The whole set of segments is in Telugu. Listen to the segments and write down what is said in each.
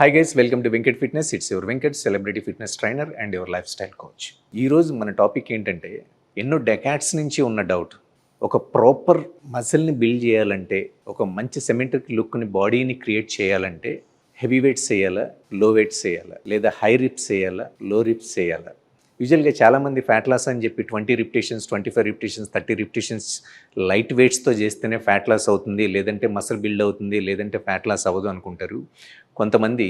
Hi guys, welcome to Venkat fitness. It's your Venkat, celebrity fitness trainer and your life style coach. ఈరోజు మన టాపిక్ ఏంటంటే, ఎన్నో డెకాడ్స్ నుంచి ఉన్న డౌట్. ఒక ప్రాపర్ మజిల్ని బిల్డ్ చేయాలంటే, ఒక మంచి సిమెట్రిక్ లుక్ని బాడీని క్రియేట్ చేయాలంటే హెవీ వెయిట్స్ చేయాలా, లో వెయిట్స్ చేయాలా, లేదా హై రిప్స్ చేయాలా, లో రిప్స్ చేయాలా? యూజువల్గా చాలామంది ఫ్యాట్ లాస్ అని చెప్పి 20 రిపిటేషన్స్, 25 రిపిటేషన్స్, 30 రిపిటేషన్స్ లైట్ వెయిట్స్తో చేస్తేనే ఫ్యాట్ లాస్ అవుతుంది, లేదంటే మసిల్ బిల్డ్ అవుతుంది, లేదంటే ఫ్యాట్ లాస్ అవ్వదు అనుకుంటారు. కొంతమంది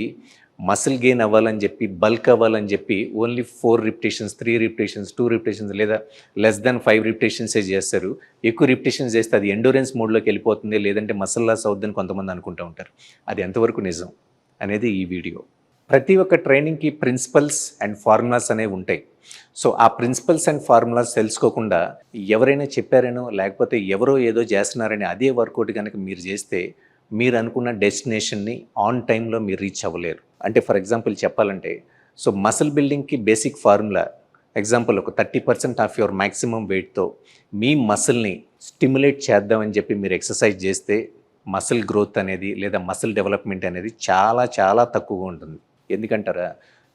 మసిల్ గెయిన్ అవ్వాలని చెప్పి, బల్క్ అవ్వాలని చెప్పి ఓన్లీ 4 రిపిటేషన్స్, 3 రిపిటేషన్స్, 2 రిపిటేషన్స్ లేదా లెస్ దెన్ 5 రిపిటేషన్సే చేస్తారు. ఎక్కువ రిపిటేషన్స్ చేస్తే అది ఎండూరెన్స్ మోడ్లోకి వెళ్ళిపోతుంది, లేదంటే మసిల్ లాస్ అవుతుందని కొంతమంది అనుకుంటూ ఉంటారు. అది ఎంతవరకు నిజం అనేది ఈ వీడియో. ప్రతి ఒక్క ట్రైనింగ్కి ప్రిన్సిపల్స్ అండ్ ఫార్ములాస్ అనేవి ఉంటాయి. సో ఆ ప్రిన్సిపల్స్ అండ్ ఫార్ములాస్ తెలుసుకోకుండా ఎవరైనా చెప్పారనో, లేకపోతే ఎవరో ఏదో చేస్తున్నారని అదే వర్కౌట్ కనుక మీరు చేస్తే మీరు అనుకున్న డెస్టినేషన్ని ఆన్ టైంలో మీరు రీచ్ అవ్వలేరు. అంటే ఫర్ ఎగ్జాంపుల్ చెప్పాలంటే, సో మసిల్ బిల్డింగ్కి బేసిక్ ఫార్ములా ఎగ్జాంపుల్ ఒక 30% ఆఫ్ యువర్ మ్యాక్సిమం వెయిట్తో మీ మసిల్ని స్టిమ్యులేట్ చేద్దామని చెప్పి మీరు ఎక్సర్సైజ్ చేస్తే మసిల్ గ్రోత్ అనేది లేదా మసిల్ డెవలప్మెంట్ అనేది చాలా చాలా తక్కువగా ఉంటుంది. ఎందుకంటారా,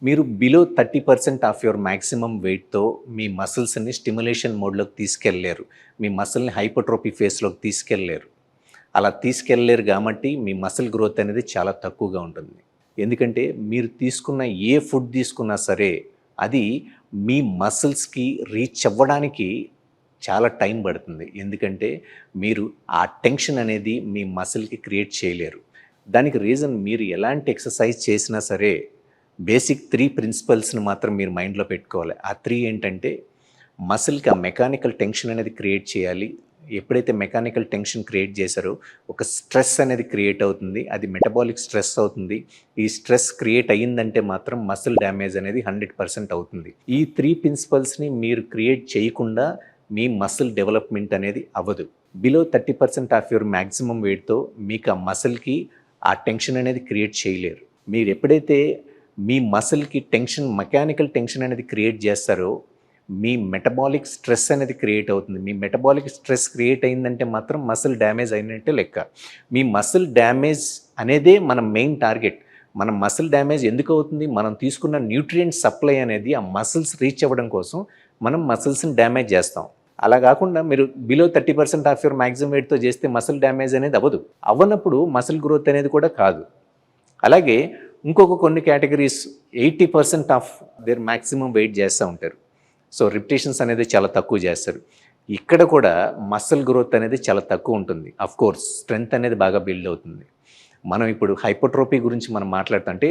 మీరు బిలో 30% ఆఫ్ యువర్ మ్యాక్సిమం వెయిట్తో మీ మసిల్స్ని స్టిమ్యులేషన్ మోడ్లోకి తీసుకెళ్ళలేరు. మీ మసిల్ని హైపోట్రోపీ ఫేస్లోకి తీసుకెళ్ళలేరు. అలా తీసుకెళ్ళలేరు కాబట్టి మీ మసిల్ గ్రోత్ అనేది చాలా తక్కువగా ఉంటుంది. ఎందుకంటే మీరు తీసుకున్న ఏ ఫుడ్ తీసుకున్నా సరే అది మీ మసిల్స్కి రీచ్ అవ్వడానికి చాలా టైం పడుతుంది. ఎందుకంటే మీరు ఆ టెన్షన్ అనేది మీ మసిల్కి క్రియేట్ చేయలేరు. దానికి రీజన్, మీరు ఎలాంటి ఎక్సర్సైజ్ చేసినా సరే బేసిక్ 3 ప్రిన్సిపల్స్ని మాత్రం మీరు మైండ్లో పెట్టుకోవాలి. ఆ 3 ఏంటంటే, మసిల్కి ఆ మెకానికల్ టెన్షన్ అనేది క్రియేట్ చేయాలి. ఎప్పుడైతే మెకానికల్ టెన్షన్ క్రియేట్ చేశారో ఒక స్ట్రెస్ అనేది క్రియేట్ అవుతుంది. అది మెటబాలిక్ స్ట్రెస్ అవుతుంది. ఈ స్ట్రెస్ క్రియేట్ అయ్యిందంటే మాత్రం మసిల్ డ్యామేజ్ అనేది 100% అవుతుంది. ఈ 3 ప్రిన్సిపల్స్ని మీరు క్రియేట్ చేయకుండా మీ మసిల్ డెవలప్మెంట్ అనేది అవ్వదు. బిలో 30% ఆఫ్ యువర్ మ్యాక్సిమం వెయిట్తో మీకు ఆ మసిల్కి ఆ టెన్షన్ అనేది క్రియేట్ చేయలేరు. మీరు ఎప్పుడైతే మీ మసిల్కి టెన్షన్, మెకానికల్ టెన్షన్ అనేది క్రియేట్ చేస్తారో మీ మెటబాలిక్ స్ట్రెస్ అనేది క్రియేట్ అవుతుంది. మీ మెటబాలిక్ స్ట్రెస్ క్రియేట్ అయిందంటే మాత్రం మసిల్ డ్యామేజ్ అయినట్టే లెక్క. మీ మసిల్ డ్యామేజ్ అనేదే మన మెయిన్ టార్గెట్. మన మసిల్ డ్యామేజ్ ఎందుకు అవుతుంది? మనం తీసుకున్న న్యూట్రియంట్ సప్లై అనేది ఆ మసిల్స్ రీచ్ అవ్వడం కోసం మనం మసిల్స్ని డ్యామేజ్ చేస్తాం. అలా కాకుండా మీరు బిలో 30% ఆఫ్ యువర్ మ్యాక్సిమం వెయిట్తో చేస్తే మసిల్ డ్యామేజ్ అనేది అవ్వదు. అవ్వనప్పుడు మసిల్ గ్రోత్ అనేది కూడా కాదు. అలాగే ఇంకొక కొన్ని categories 80% of their maximum wait చేస్తూ ఉంటారు. సో రిపిటేషన్స్ అనేది చాలా తక్కువ చేస్తారు. ఇక్కడ కూడా మసిల్ గ్రోత్ అనేది చాలా తక్కువ ఉంటుంది. కోర్స్ స్ట్రెంగ్త్ అనేది బాగా బిల్డ్ అవుతుంది. మనం ఇప్పుడు హైపోట్రోపీ గురించి మనం మాట్లాడుతుంటే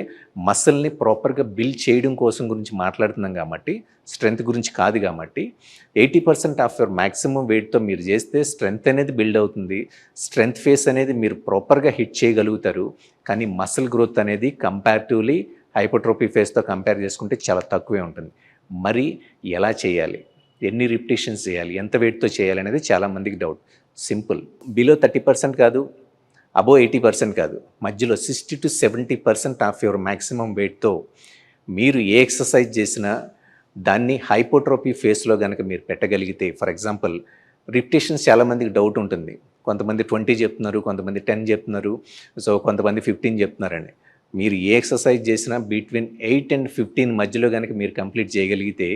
మసిల్ని ప్రాపర్గా బిల్డ్ చేయడం కోసం గురించి మాట్లాడుతున్నాం కాబట్టి, స్ట్రెంగ్త్ గురించి కాదు. కాబట్టి 80% ఆఫ్ యువర్ మ్యాక్సిమం వెయిట్తో మీరు చేస్తే స్ట్రెంగ్త్ అనేది బిల్డ్ అవుతుంది. స్ట్రెంగ్త్ ఫేస్ అనేది మీరు ప్రాపర్గా హిట్ చేయగలుగుతారు. కానీ మసిల్ గ్రోత్ అనేది కంపారిటివ్లీ హైపోట్రోపీ ఫేస్తో కంపేర్ చేసుకుంటే చాలా తక్కువే ఉంటుంది. మరి ఎలా చేయాలి, ఎన్ని రిపిటేషన్స్ చేయాలి, ఎంత వెయిట్తో చేయాలి అనేది చాలామందికి డౌట్. సింపుల్. బిలో 30% కాదు, అబోవ్ 80% కాదు, మధ్యలో 60 to 70% ఆఫ్ యువర్ మ్యాక్సిమం వెయిట్తో మీరు ఏ ఎక్సర్సైజ్ చేసినా దాన్ని హైపోట్రోపీ ఫేస్లో కనుక మీరు పెట్టగలిగితే, ఫర్ ఎగ్జాంపుల్ రిపిటేషన్స్ చాలామందికి డౌట్ ఉంటుంది. కొంతమంది 20 చెప్తున్నారు, కొంతమంది 10 చెప్తున్నారు, సో కొంతమంది 15 చెప్తున్నారండి. మీరు ఏ ఎక్సర్సైజ్ చేసినా బిట్వీన్ 8 and 15 మధ్యలో కనుక మీరు కంప్లీట్ చేయగలిగితే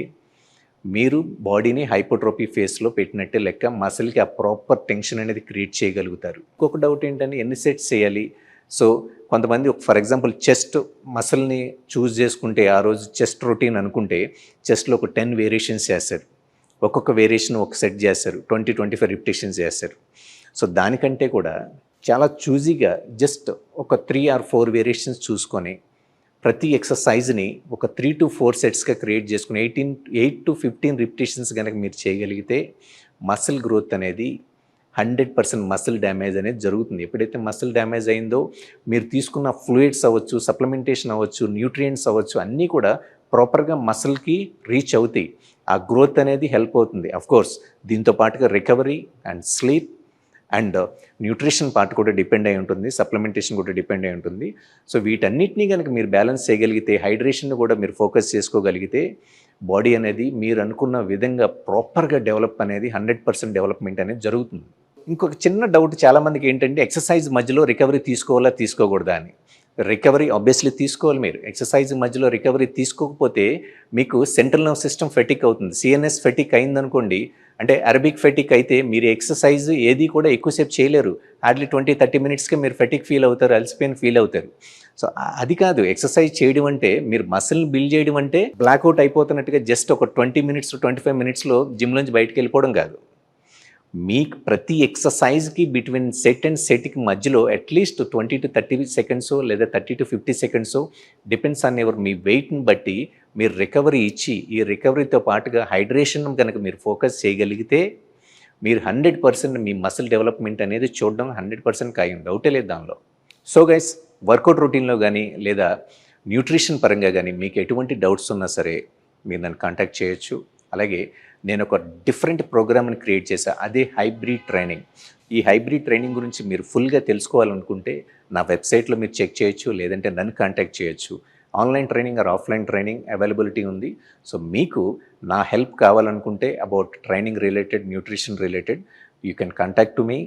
మీరు బాడీని హైపోట్రోపీ ఫేస్లో పెట్టినట్టే లెక్క. మసిల్కి ఆ ప్రాపర్ టెన్షన్ అనేది క్రియేట్ చేయగలుగుతారు. ఇంకొక డౌట్ ఏంటంటే, ఎన్ని సెట్స్ చేయాలి? సో కొంతమంది ఫర్ ఎగ్జాంపుల్ చెస్ట్ మసిల్ని చూస్ చేసుకుంటే, ఆ రోజు చెస్ట్ రొటీన్ అనుకుంటే చెస్ట్లో ఒక 10 వేరియేషన్స్ చేస్తారు. ఒక్కొక్క వేరియేషన్ ఒక సెట్ చేస్తారు, 20-25 రిపిటేషన్స్ చేస్తారు. సో దానికంటే కూడా చాలా చూజీగా జస్ట్ ఒక 3 or 4 వేరియేషన్స్ చూసుకొని ప్రతి ఎక్సర్సైజ్ని ఒక 3 to 4 సెట్స్గా క్రియేట్ చేసుకుని 8 to 15 రిపిటేషన్స్ కనుక మీరు చేయగలిగితే మసిల్ గ్రోత్ అనేది 100% మసిల్ డ్యామేజ్ అనేది జరుగుతుంది. ఎప్పుడైతే మసిల్ డ్యామేజ్ అయిందో మీరు తీసుకున్న ఫ్లూయిడ్స్ అవ్వచ్చు, సప్లిమెంటేషన్ అవ్వచ్చు, న్యూట్రియంట్స్ అవ్వచ్చు, అన్నీ కూడా ప్రాపర్గా మసిల్కి రీచ్ అవుతాయి. ఆ గ్రోత్ అనేది హెల్ప్ అవుతుంది. కోర్స్ దీంతో పాటుగా recovery and sleep and nutrition part కూడా డిపెండ్ అయి ఉంటుంది, సప్లిమెంటేషన్ కూడా డిపెండ్ అయి ఉంటుంది. సో వీటన్నిటినీ కనుక మీరు బ్యాలెన్స్ చేయగలిగితే, హైడ్రేషన్ కూడా మీరు ఫోకస్ చేసుకోగలిగితే బాడీ అనేది మీరు అనుకున్న విధంగా ప్రాపర్గా డెవలప్ అనేది 100% డెవలప్మెంట్ అనేది జరుగుతుంది. ఇంకొక చిన్న డౌట్ చాలామందికి ఏంటంటే, ఎక్సర్సైజ్ మధ్యలో రికవరీ తీసుకోవాలా తీసుకోకూడదా అని. రికవరీ ఆబ్వియస్లీ తీసుకోవాలి. మీరు ఎక్సర్సైజ్ మధ్యలో రికవరీ తీసుకోకపోతే మీకు సెంట్రల్ నర్వ్ సిస్టమ్ ఫెటిక్ అవుతుంది. సిఎన్ఎస్ ఫెటిక్ అయిందనుకోండి, అంటే అరబిక్ ఫెటిక్ అయితే మీరు ఎక్సర్సైజ్ ఏది కూడా ఎక్కువసేపు చేయలేరు. హార్డ్లీ 20-30 మినిట్స్కే మీరు ఫెటిక్ ఫీల్ అవుతారు, అలసిపోయిన ఫీల్ అవుతారు. సో అది కాదు ఎక్సర్సైజ్ చేయడం అంటే, మీరు మసిల్ని బిల్డ్ చేయడం అంటే బ్లాక్అవుట్ అయిపోతున్నట్టుగా జస్ట్ ఒక 20 మినిట్స్ 25 మినిట్స్లో జిమ్ నుంచి బయటకు వెళ్ళిపోవడం కాదు. మీకు ప్రతి ఎక్సర్సైజ్కి బిట్వీన్ సెట్ అండ్ సెట్కి మధ్యలో అట్లీస్ట్ 20-30 సెకండ్స్ లేదా 30-50 సెకండ్స్ డిపెండ్స్ ఆన్ ఎవర్ మీ వెయిట్ని బట్టి మీరు రికవరీ ఇచ్చి, ఈ రికవరీతో పాటుగా హైడ్రేషన్ కనుక మీరు ఫోకస్ చేయగలిగితే మీరు 100% మీ మసిల్ డెవలప్మెంట్ అనేది చూడడం 100% ఖాయం, డౌటే లేదు దానిలో. సో గైస్, వర్కౌట్ రొటీన్లో కానీ లేదా న్యూట్రిషన్ పరంగా కానీ మీకు ఎటువంటి డౌట్స్ ఉన్నా సరే మీరు నన్ను కాంటాక్ట్ చేయొచ్చు. అలాగే నేను ఒక డిఫరెంట్ ప్రోగ్రామ్ని క్రియేట్ చేశా, అదే హైబ్రిడ్ ట్రైనింగ్. ఈ హైబ్రిడ్ ట్రైనింగ్ గురించి మీరు ఫుల్గా తెలుసుకోవాలనుకుంటే నా వెబ్సైట్లో మీరు చెక్ చేయొచ్చు, లేదంటే నన్ను కాంటాక్ట్ చేయొచ్చు. Online training or offline training availability ఉంది. సో మీకు నా హెల్ప్ కావాలనుకుంటే about training related, nutrition related, you can contact to me.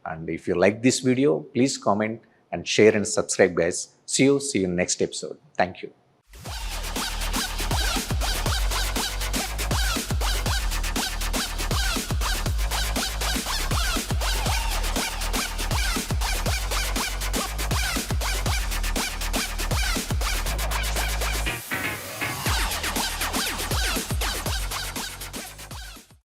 And if you like this video, please comment and share and subscribe, guys. See you in next episode. Thank you.